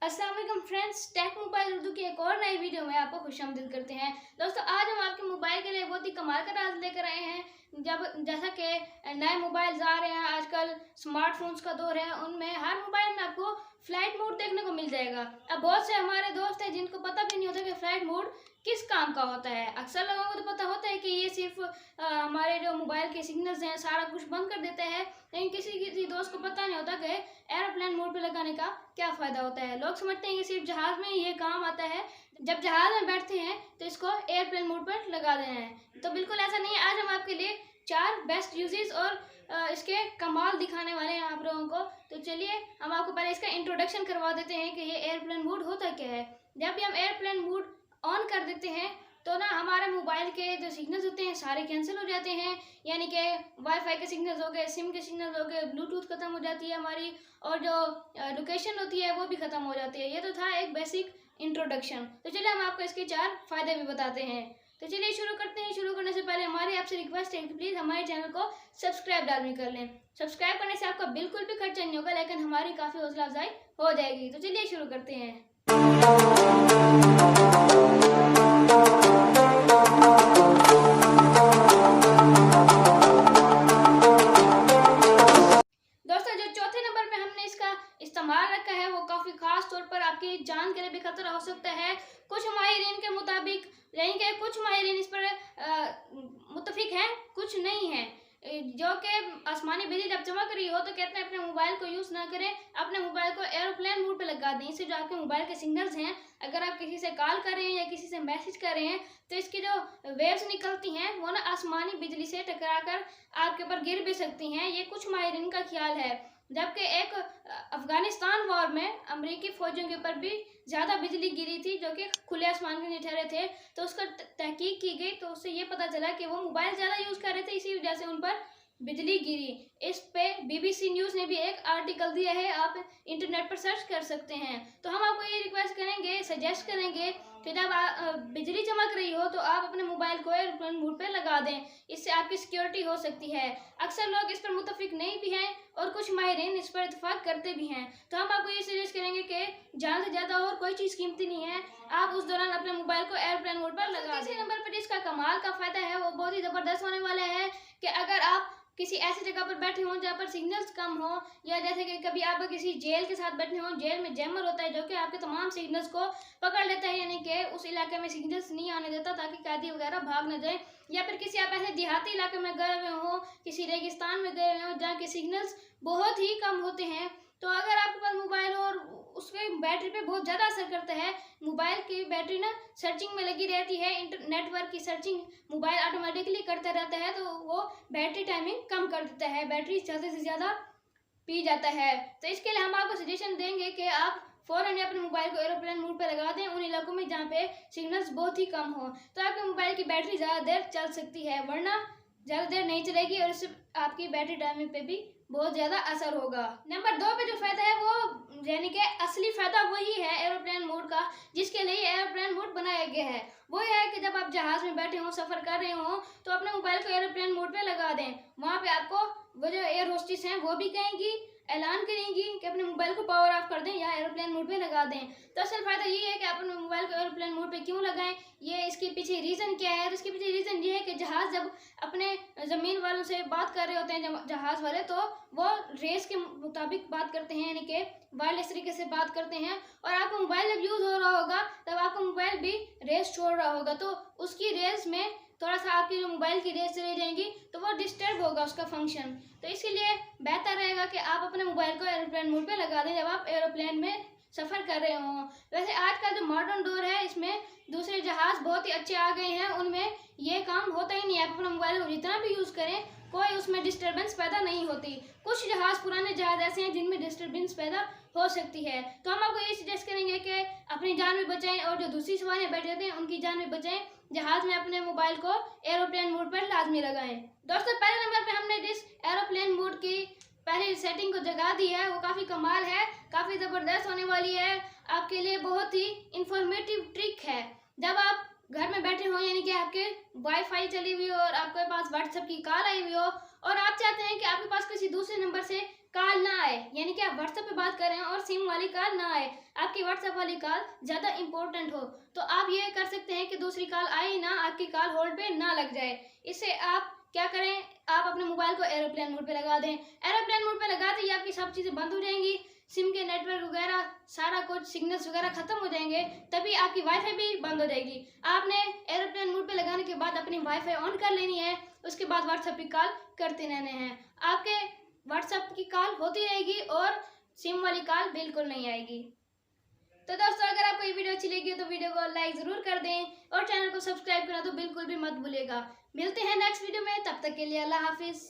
अस्सलाम वालेकुम friends, take mobile Urdu की एक और नई वीडियो में आपको खुशामदीद करते हैं। दोस्तों, आज हम आपके मोबाइल के लिए बहुत ही कमाल का राज लेकर आए हैं। जैसा कि नए मोबाइल्स आ रहे हैं, आजकल स्मार्टफोन्स का दौर है, उनमें हर मोबाइल में आपको फ्लाइट मोड देखने को मिल जाएगा। अब बहुत से हमारे दोस्त हैं जिनको पता भी नहीं होता कि फ्लाइट मोड किस काम का होता है। अक्सर लोगों को तो पता होता है कि ये सिर्फ हमारे जो मोबाइल के सिग्नल्स हैं सारा कुछ बंद कर देता है, लेकिन किसी किसी दोस्त को पता नहीं होता कि एरोप्लेन मोड पे लगाने का क्या फ़ायदा होता है। लोग समझते हैं कि सिर्फ जहाज़ में ये काम आता है, जब जहाज़ में बैठते हैं तो इसको एयरप्लेन मोड पर लगा देना है। तो बिल्कुल ऐसा नहीं है। आज हम आपके लिए 4 बेस्ट यूजेस और इसके कमाल दिखाने वाले हैं आप लोगों को। तो चलिए हम आपको पहले इसका इंट्रोडक्शन करवा देते हैं कि ये एयरप्लेन मोड होता क्या है। जब भी हम एयरप्लेन मोड ऑन कर देते हैं तो ना हमारे मोबाइल के जो सिग्नल्स होते हैं सारे कैंसिल हो जाते हैं, यानी कि वाईफाई के सिग्नल्स हो गए, सिम के सिग्नल्स हो गए, ब्लूटूथ खत्म हो जाती है हमारी, और जो लोकेशन होती है वो भी ख़त्म हो जाती है। ये तो था एक बेसिक इंट्रोडक्शन। तो चलिए हम आपको इसके 4 फ़ायदे भी बताते हैं। तो चलिए शुरू करते हैं। शुरू करने से पहले हमारी आपसे रिक्वेस्ट है कि प्लीज़ हमारे चैनल को सब्सक्राइब लाजमी कर लें। सब्सक्राइब करने से आपका बिल्कुल भी खर्चा नहीं होगा, लेकिन हमारी काफ़ी हौसला अफजाई हो जाएगी। तो चलिए शुरू करते हैं। दोस्तों, जो चौथे नंबर पे हमने इसका इस्तेमाल रखा है वो काफ़ी ख़ास तौर पर आपकी जान के लिए भी खतरा हो सकता है। कुछ माहिरीन के मुताबिक, यानी कि कुछ माहिरीन इस पर मुत्तफिक हैं, कुछ नहीं हैं। जो कि आसमानी बिजली जब चमक रही हो तो कहते हैं अपने मोबाइल को यूज़ ना करें, अपने मोबाइल को एरोप्लेन मोड पे लगा दें। इससे जो आपके मोबाइल के सिग्नल्स हैं, अगर आप किसी से कॉल कर रहे हैं या किसी से मैसेज कर रहे हैं तो इसकी जो वेव्स निकलती हैं वो ना आसमानी बिजली से टकरा कर आपके ऊपर गिर भी सकती हैं। ये कुछ माहिरीन का ख्याल है। जबकि एक अफगानिस्तान वॉर में अमेरिकी फौजियों के ऊपर भी ज़्यादा बिजली गिरी थी जो कि खुले आसमान के नीचे ठहरे थे, तो उसका तहकीक की गई तो उससे ये पता चला कि वो मोबाइल ज़्यादा यूज़ कर रहे थे, इसी वजह से उन पर बिजली गिरी। इस पे बीबीसी न्यूज़ ने भी एक आर्टिकल दिया है, आप इंटरनेट पर सर्च कर सकते हैं। तो हम आपको ये रिक्वेस्ट करेंगे, सजेस्ट करेंगे कि जब बिजली चमक रही हो तो आप अपने मोबाइल को एयरप्लेन मोड पे लगा दें। इससे आपकी सिक्योरिटी हो सकती है। अक्सर लोग इस पर मुत्तफिक नहीं भी हैं और कुछ माहिरीन इस पर इतफाक करते भी हैं। तो हम आपको ये सजेस्ट करेंगे कि जान से ज़्यादा और कोई चीज़ कीमती नहीं है, आप उस दौरान अपने मोबाइल को एयरप्लेन मोड पर लगा दें। तीसरे नंबर पर जिसका कमाल का फ़ायदा है वो बहुत ही ज़बरदस्त होने वाला है कि अगर आप किसी ऐसी जगह पर बैठे हों जहाँ पर सिग्नल्स कम हो, या जैसे कि कभी आप किसी जेल के साथ बैठे हों, जेल में जैमर होता है जो कि आपके तमाम सिग्नल्स को पकड़ लेता है, यानी कि उस इलाके में सिग्नल्स नहीं आने देता ताकि कैदी वगैरह भाग न जाए। या फिर किसी आप ऐसे देहाती इलाके में गए हुए हों, किसी रेगिस्तान में गए हुए हों जहाँ के सिग्नल्स बहुत ही कम होते हैं, तो अगर आपके पास मोबाइल हो और उसके बैटरी पे बहुत ज़्यादा असर करता है। मोबाइल की बैटरी ना सर्चिंग में लगी रहती है, नेटवर्क की सर्चिंग मोबाइल ऑटोमेटिकली करता रहता है, तो वो बैटरी टाइमिंग कम कर देता है, बैटरी ज़्यादा से ज़्यादा पी जाता है। तो इसके लिए हम आपको सजेशन देंगे कि आप फ़ौरन अपने मोबाइल को एरोप्लेन मोड पे लगा दें उन इलाकों में जहाँ पे सिग्नल्स बहुत ही कम हो, तो आपके मोबाइल की बैटरी ज़्यादा देर चल सकती है, वरना ज़्यादा देर नहीं चलेगी और इससे आपकी बैटरी टाइमिंग पे भी बहुत ज़्यादा असर होगा। नंबर 2 पे जो फ़ायदा है वो, यानी कि असली फ़ायदा वही है एरोप्लेन मोड का जिसके लिए एरोप्लेन मोड बनाया गया है। वो यह है कि जब आप जहाज़ में बैठे हों, सफ़र कर रहे हों, तो अपने मोबाइल को एरोप्लेन मोड पे लगा दें। वहाँ पे आपको वो जो एयर होस्टेस हैं वो भी कहेंगी, ऐलान करेंगी कि अपने मोबाइल को पावर ऑफ कर दें या एरोप्लेन मोड पे लगा दें। तो असल फ़ायदा ये है कि आप अपने मोबाइल को एरोप्लेन मोड पे क्यों लगाएं, ये इसके पीछे रीज़न क्या है। तो इसके पीछे रीज़न ये है कि जहाज़ जब अपने ज़मीन वालों से बात कर रहे होते हैं, जहाज़ वाले, तो वो रेस के मुताबिक बात करते हैं, यानी कि वायरलेस तरीके से बात करते हैं, और आपका मोबाइल जब यूज़ हो रहा होगा तब आपका मोबाइल भी रेस छोड़ रहा होगा, तो उसकी रेस में थोड़ा सा आपकी जो मोबाइल की रेस चली जाएंगी तो वो डिस्टर्ब होगा उसका फंक्शन। तो इसके लिए बेहतर रहेगा कि आप अपने मोबाइल को एरोप्लेन मोड पे लगा दें जब आप एरोप्लेन में सफ़र कर रहे हों। वैसे आज का जो मॉडर्न दौर है इसमें दूसरे जहाज़ बहुत ही अच्छे आ गए हैं, उनमें ये काम होता ही नहीं है। आप अपना मोबाइल को जितना भी यूज़ करें कोई उसमें डिस्टर्बेंस पैदा नहीं होती। कुछ जहाज़, पुराने जहाज़ ऐसे हैं जिनमें डिस्टर्बेंस पैदा हो सकती है। तो हम आपको ये सजेस्ट करेंगे कि अपनी जान भी बचाएं और जो दूसरी सवारियाँ बैठे रहते हैं उनकी जान भी बचाएं। जहाज़ में अपने मोबाइल को एरोप्लेन मोड पर लाजमी लगाएं। दोस्तों, पहले नंबर पे हमने जिस एरोप्लेन मोड की पहले सेटिंग को जगा दी है वो काफ़ी कमाल है, काफ़ी ज़बरदस्त होने वाली है, आपके लिए बहुत ही इंफॉर्मेटिव ट्रिक है। जब आप घर में बैठे हों, यानी कि आपके वाईफाई चली हुई हो और आपके पास व्हाट्सएप की कॉल आई हुई हो और आप चाहते हैं कि आपके पास किसी दूसरे नंबर से कॉल ना आए, यानी कि आप व्हाट्सएप पे बात कर रहे हैं और सिम वाली कॉल ना आए, आपकी व्हाट्सएप वाली कॉल ज़्यादा इंपॉर्टेंट हो, तो आप ये कर सकते हैं कि दूसरी कॉल आए ना, आपकी कॉल होल्ड पे ना लग जाए। इससे आप क्या करें, आप अपने मोबाइल को एरोप्लेन मोड पे लगा दें। एरोप्लेन मोड पे लगाते ही आपकी सब चीज़ें बंद हो जाएंगी, सिम के नेटवर्क वगैरह सारा कुछ सिग्नल्स वगैरह खत्म हो जाएंगे, तभी आपकी वाईफाई भी बंद हो जाएगी। आपने एरोप्लेन मोड पे लगाने के बाद अपनी वाईफाई ऑन कर लेनी है, उसके बाद व्हाट्सएप की कॉल करते रहने हैं। आपके व्हाट्सएप की कॉल होती रहेगी और सिम वाली कॉल बिल्कुल नहीं आएगी। तो दोस्तों, अगर आपको ये वीडियो अच्छी लगी तो वीडियो को लाइक ज़रूर कर दें और चैनल को सब्सक्राइब करना तो बिल्कुल भी मत भूलिएगा। मिलते हैं नेक्स्ट वीडियो में, तब तक के लिए अल्लाह हाफिज़।